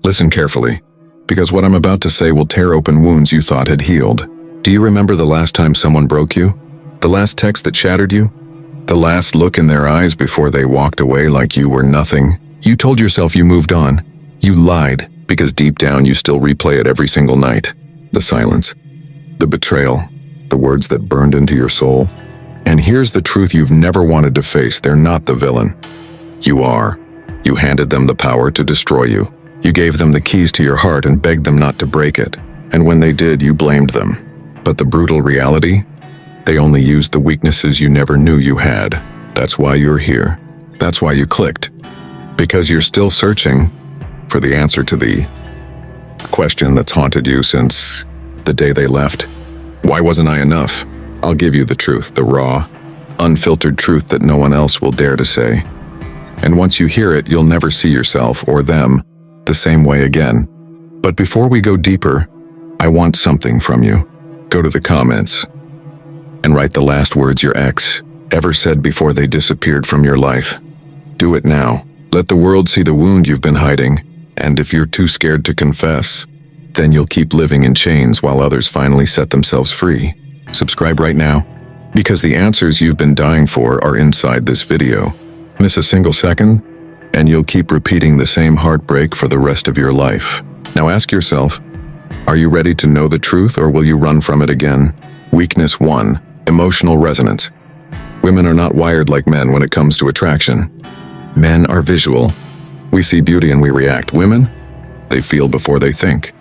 Listen carefully, because what I'm about to say will tear open wounds you thought had healed. Do you remember the last time someone broke you? The last text that shattered you? The last look in their eyes before they walked away like you were nothing? You told yourself you moved on. You lied, because deep down you still replay it every single night. The silence, the betrayal, the words that burned into your soul. And here's the truth you've never wanted to face: they're not the villain. You are. You handed them the power to destroy you. You gave them the keys to your heart and begged them not to break it. And when they did, you blamed them. But the brutal reality? They only used the weaknesses you never knew you had. That's why you're here. That's why you clicked. Because you're still searching for the answer to the question that's haunted you since the day they left. Why wasn't I enough? I'll give you the truth, the raw, unfiltered truth that no one else will dare to say. And once you hear it, you'll never see yourself or them the same way again. But before we go deeper, I want something from you. Go to the comments and write the last words your ex ever said before they disappeared from your life. Do it now. Let the world see the wound you've been hiding, and if you're too scared to confess, then you'll keep living in chains while others finally set themselves free. Subscribe right now, because the answers you've been dying for are inside this video. Miss a single second, and you'll keep repeating the same heartbreak for the rest of your life. Now ask yourself, are you ready to know the truth, or will you run from it again? Weakness 1. Emotional resonance. Women are not wired like men when it comes to attraction. Men are visual. We see beauty and we react. Women, they feel before they think.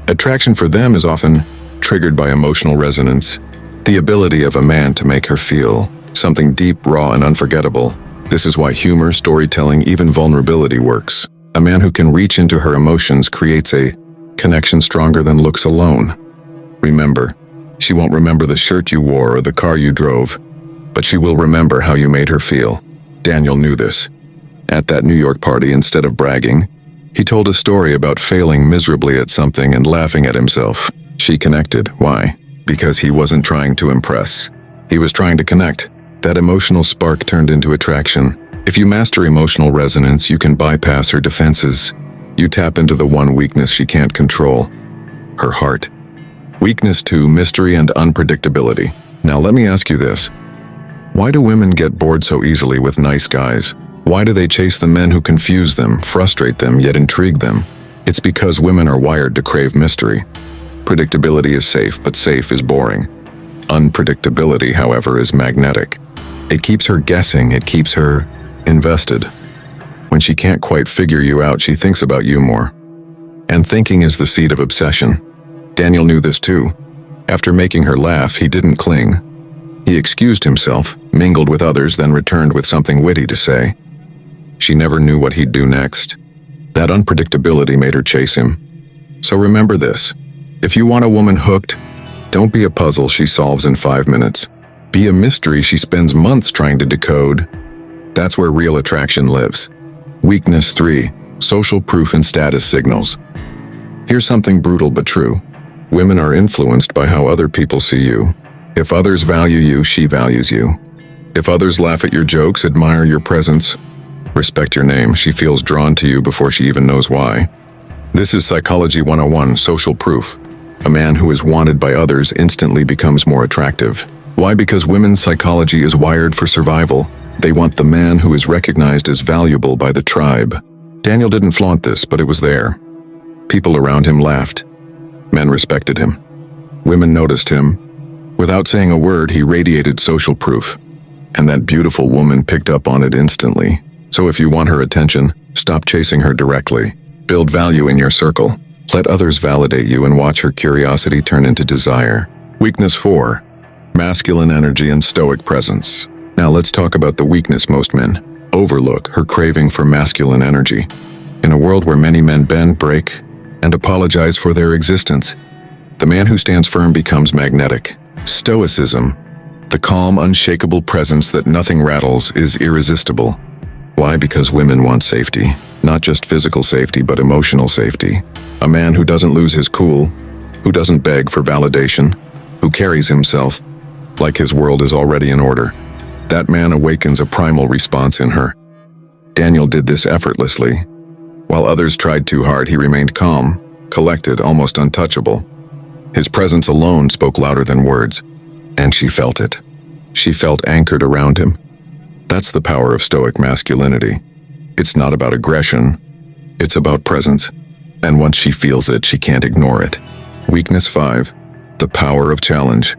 Attraction for them is often triggered by emotional resonance, the ability of a man to make her feel something deep, raw, and unforgettable. This is why humor, storytelling, even vulnerability works. A man who can reach into her emotions creates a connection stronger than looks alone. Remember, she won't remember the shirt you wore or the car you drove, but she will remember how you made her feel. Daniel knew this. At that New York party, instead of bragging, he told a story about failing miserably at something and laughing at himself. She connected. Why? Because he wasn't trying to impress. He was trying to connect. That emotional spark turned into attraction. If you master emotional resonance, you can bypass her defenses. You tap into the one weakness she can't control: her heart. Weakness 2. Mystery and unpredictability. Now let me ask you this. Why do women get bored so easily with nice guys? Why do they chase the men who confuse them, frustrate them, yet intrigue them? It's because women are wired to crave mystery. Predictability is safe, but safe is boring. Unpredictability, however, is magnetic. It keeps her guessing, it keeps her invested. When she can't quite figure you out, she thinks about you more. And thinking is the seed of obsession. Daniel knew this too. After making her laugh, he didn't cling. He excused himself, mingled with others, then returned with something witty to say. She never knew what he'd do next. That unpredictability made her chase him. So remember this. If you want a woman hooked, don't be a puzzle she solves in 5 minutes. Be a mystery she spends months trying to decode. That's where real attraction lives. Weakness 3. Social proof and status signals. Here's something brutal but true. Women are influenced by how other people see you. If others value you, she values you. If others laugh at your jokes, admire your presence, respect your name, she feels drawn to you before she even knows why. This is Psychology 101, social proof. A man who is wanted by others instantly becomes more attractive. Why? Because women's psychology is wired for survival. They want the man who is recognized as valuable by the tribe. Daniel didn't flaunt this, but it was there. People around him laughed. Men respected him. Women noticed him. Without saying a word, he radiated social proof. And that beautiful woman picked up on it instantly. So if you want her attention, stop chasing her directly. Build value in your circle. Let others validate you and watch her curiosity turn into desire. Weakness 4. Masculine energy and stoic presence. Now let's talk about the weakness most men overlook: her craving for masculine energy. In a world where many men bend, break, and apologize for their existence, the man who stands firm becomes magnetic. Stoicism, the calm, unshakable presence that nothing rattles, is irresistible. Why? Because women want safety. Not just physical safety, but emotional safety. A man who doesn't lose his cool, who doesn't beg for validation, who carries himself like his world is already in order. That man awakens a primal response in her. Daniel did this effortlessly. While others tried too hard, he remained calm, collected, almost untouchable. His presence alone spoke louder than words, and she felt it. She felt anchored around him. That's the power of stoic masculinity. It's not about aggression, it's about presence. And once she feels it, she can't ignore it. Weakness 5. The power of challenge.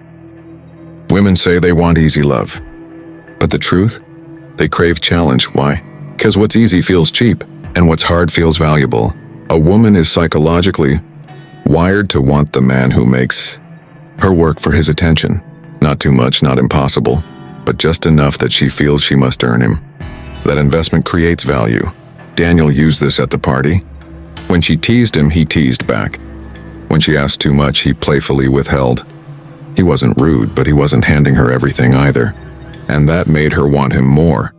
Women say they want easy love. But the truth? They crave challenge. Why? Because what's easy feels cheap, and what's hard feels valuable. A woman is psychologically wired to want the man who makes her work for his attention. Not too much, not impossible, but just enough that she feels she must earn him. That investment creates value. Daniel used this at the party. When she teased him, he teased back. When she asked too much, he playfully withheld. He wasn't rude, but he wasn't handing her everything either. And that made her want him more.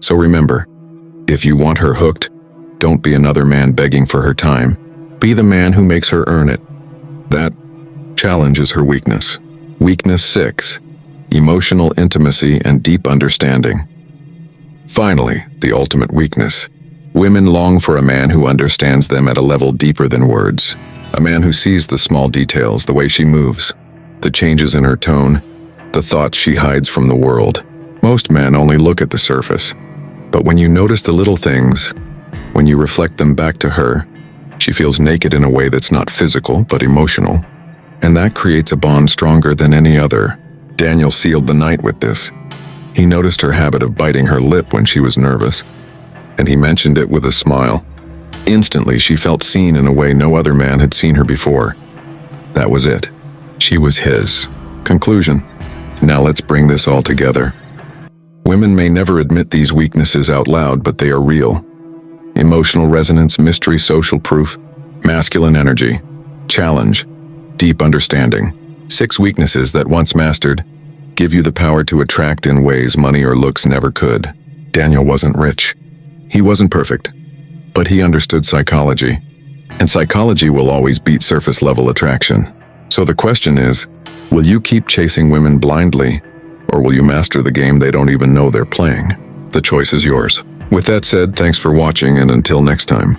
So remember, if you want her hooked, don't be another man begging for her time. Be the man who makes her earn it. That challenge is her weakness. Weakness 6. Emotional intimacy and deep understanding. Finally, the ultimate weakness. Women long for a man who understands them at a level deeper than words. A man who sees the small details, the way she moves, the changes in her tone, the thoughts she hides from the world. Most men only look at the surface. But when you notice the little things, when you reflect them back to her, she feels naked in a way that's not physical, but emotional. And that creates a bond stronger than any other. Daniel sealed the night with this. He noticed her habit of biting her lip when she was nervous, and he mentioned it with a smile. Instantly, she felt seen in a way no other man had seen her before. That was it. She was his. Conclusion. Now let's bring this all together. Women may never admit these weaknesses out loud, but they are real. Emotional resonance, mystery, social proof, masculine energy, challenge, deep understanding. 6 weaknesses that once mastered give you the power to attract in ways money or looks never could. Daniel wasn't rich. He wasn't perfect, but he understood psychology. And psychology will always beat surface-level attraction. So the question is, will you keep chasing women blindly, or will you master the game they don't even know they're playing? The choice is yours. With that said, thanks for watching, and until next time.